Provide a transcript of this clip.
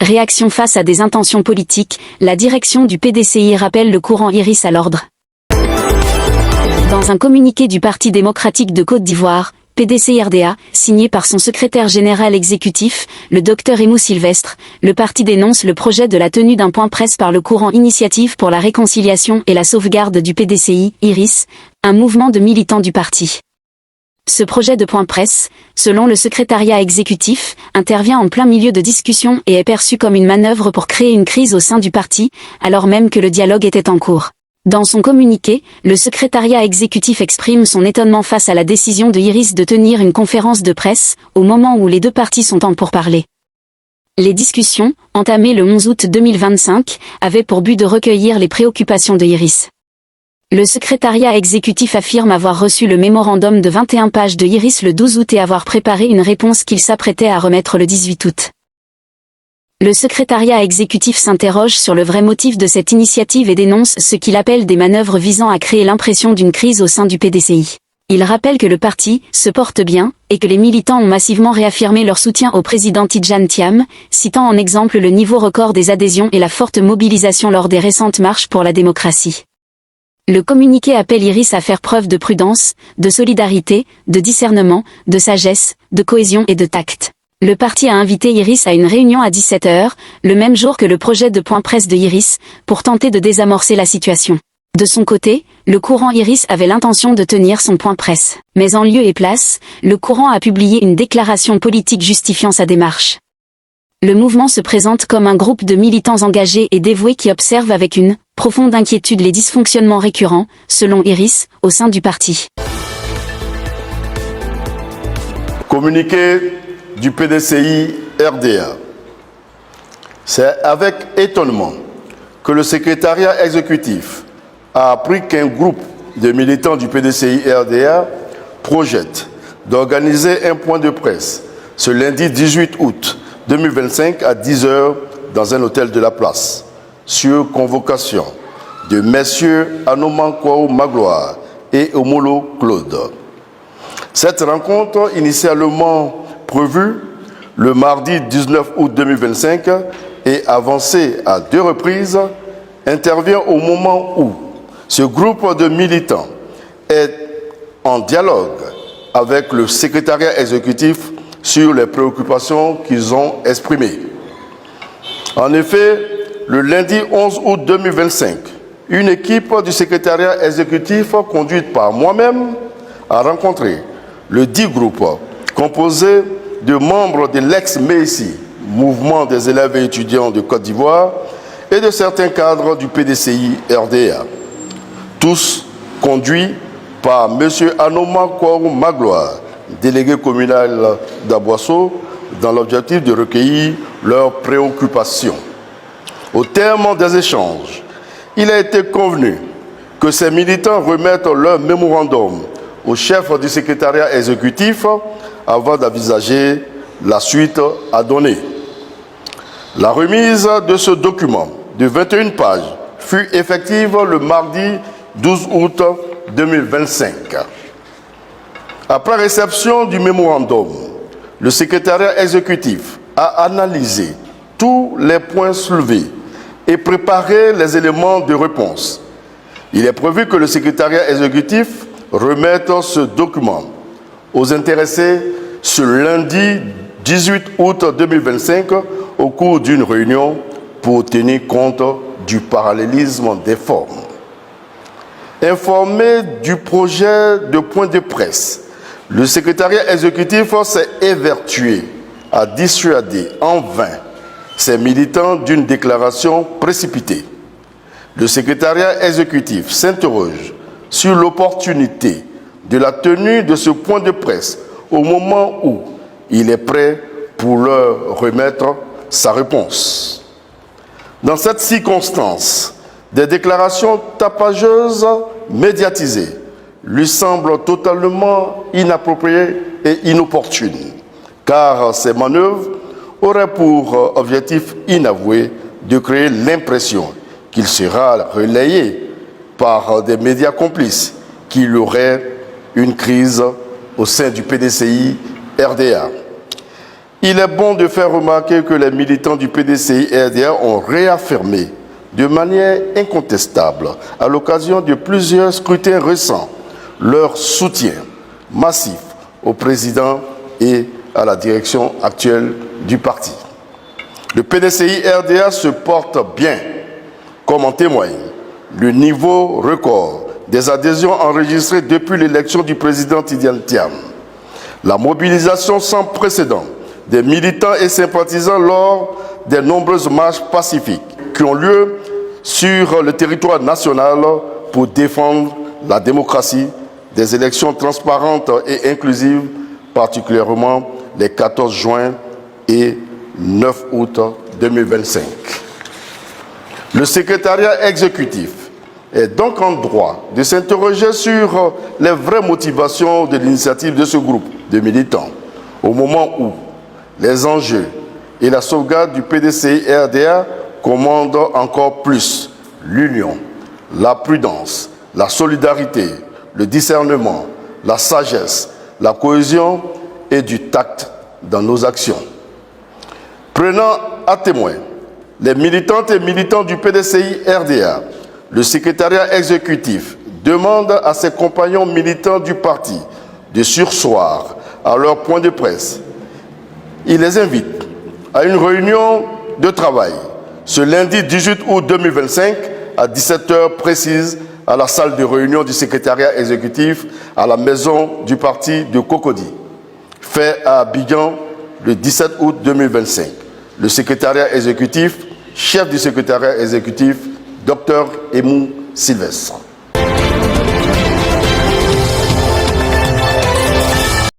Réaction face à des intentions politiques, la direction du PDCI rappelle le courant Iris à l'ordre. Dans un communiqué du Parti démocratique de Côte d'Ivoire, PDCI-RDA, signé par son secrétaire général exécutif, le Dr Emou Sylvestre, le parti dénonce le projet de la tenue d'un point presse par le courant Initiative pour la réconciliation et la sauvegarde du PDCI, IRIS, un mouvement de militants du parti. Ce projet de point presse, selon le secrétariat exécutif, intervient en plein milieu de discussions et est perçu comme une manœuvre pour créer une crise au sein du parti, alors même que le dialogue était en cours. Dans son communiqué, le secrétariat exécutif exprime son étonnement face à la décision de IRIS de tenir une conférence de presse, au moment où les deux parties sont en pourparlers. Les discussions, entamées le 11 août 2025, avaient pour but de recueillir les préoccupations de IRIS. Le secrétariat exécutif affirme avoir reçu le mémorandum de 21 pages de IRIS le 12 août et avoir préparé une réponse qu'il s'apprêtait à remettre le 18 août. Le secrétariat exécutif s'interroge sur le vrai motif de cette initiative et dénonce ce qu'il appelle des manœuvres visant à créer l'impression d'une crise au sein du PDCI. Il rappelle que le parti se porte bien et que les militants ont massivement réaffirmé leur soutien au président Tidjane Thiam, citant en exemple le niveau record des adhésions et la forte mobilisation lors des récentes marches pour la démocratie. Le communiqué appelle IRIS à faire preuve de prudence, de solidarité, de discernement, de sagesse, de cohésion et de tact. Le parti a invité IRIS à une réunion à 17h, le même jour que le projet de point presse de IRIS, pour tenter de désamorcer la situation. De son côté, le courant IRIS avait l'intention de tenir son point presse. Mais en lieu et place, le courant a publié une déclaration politique justifiant sa démarche. Le mouvement se présente comme un groupe de militants engagés et dévoués qui observent avec une profonde inquiétude les dysfonctionnements récurrents, selon IRIS, au sein du parti. Communiqué du PDCI-RDA. C'est avec étonnement que le secrétariat exécutif a appris qu'un groupe de militants du PDCI-RDA projette d'organiser un point de presse ce lundi 18 août 2025 à 10h dans un hôtel de la place, sur convocation de messieurs Anoman Kouaou Magloire et Omolo Claude. Cette rencontre, initialement prévue le mardi 19 août 2025 et avancée à 2 reprises, intervient au moment où ce groupe de militants est en dialogue avec le secrétariat exécutif sur les préoccupations qu'ils ont exprimées. En effet, le lundi 11 août 2025, une équipe du secrétariat exécutif conduite par moi-même a rencontré le dit groupe composé de membres de l'ex-MEISI, Mouvement des élèves et étudiants de Côte d'Ivoire, et de certains cadres du PDCI-RDA, tous conduits par M. Anoman Kouaou Magloire, délégué communal d'Aboisseau, dans l'objectif de recueillir leurs préoccupations. Au terme des échanges, il a été convenu que ces militants remettent leur mémorandum au chef du secrétariat exécutif avant d'envisager la suite à donner. La remise de ce document de 21 pages fut effective le mardi 12 août 2025. Après réception du mémorandum, le secrétariat exécutif a analysé tous les points soulevés et préparé les éléments de réponse. Il est prévu que le secrétariat exécutif remette ce document aux intéressés ce lundi 18 août 2025 au cours d'une réunion pour tenir compte du parallélisme des formes. Informé du projet de point de presse, le secrétariat exécutif s'est évertué à dissuader en vain ses militants d'une déclaration précipitée. Le secrétariat exécutif s'interroge sur l'opportunité de la tenue de ce point de presse au moment où il est prêt pour leur remettre sa réponse. Dans cette circonstance, des déclarations tapageuses médiatisées lui semblent totalement inappropriées et inopportunes, car ces manœuvres auraient pour objectif inavoué de créer l'impression qu'il sera relayé par des médias complices qu'il y aurait une crise au sein du PDCI-RDA. Il est bon de faire remarquer que les militants du PDCI-RDA ont réaffirmé de manière incontestable, à l'occasion de plusieurs scrutins récents, leur soutien massif au président et à la direction actuelle du parti. Le PDCI-RDA se porte bien, comme en témoigne le niveau record des adhésions enregistrées depuis l'élection du président Tidiane Thiam, la mobilisation sans précédent des militants et sympathisants lors des nombreuses marches pacifiques qui ont lieu sur le territoire national pour défendre la démocratie, des élections transparentes et inclusives, particulièrement les 14 juin et 9 août 2025. Le secrétariat exécutif est donc en droit de s'interroger sur les vraies motivations de l'initiative de ce groupe de militants, au moment où les enjeux et la sauvegarde du PDCI-RDA commandent encore plus l'union, la prudence, la solidarité, le discernement, la sagesse, la cohésion et du tact dans nos actions. Prenant à témoin les militantes et militants du PDCI-RDA, le secrétariat exécutif demande à ses compagnons militants du parti de surseoir à leur point de presse. Il les invite à une réunion de travail ce lundi 18 août 2025 à 17h précise à la salle de réunion du secrétariat exécutif à la maison du parti de Cocody, fait à Abidjan le 17 août 2025. Le secrétariat exécutif, chef du secrétariat exécutif, Dr Emou Sylvestre.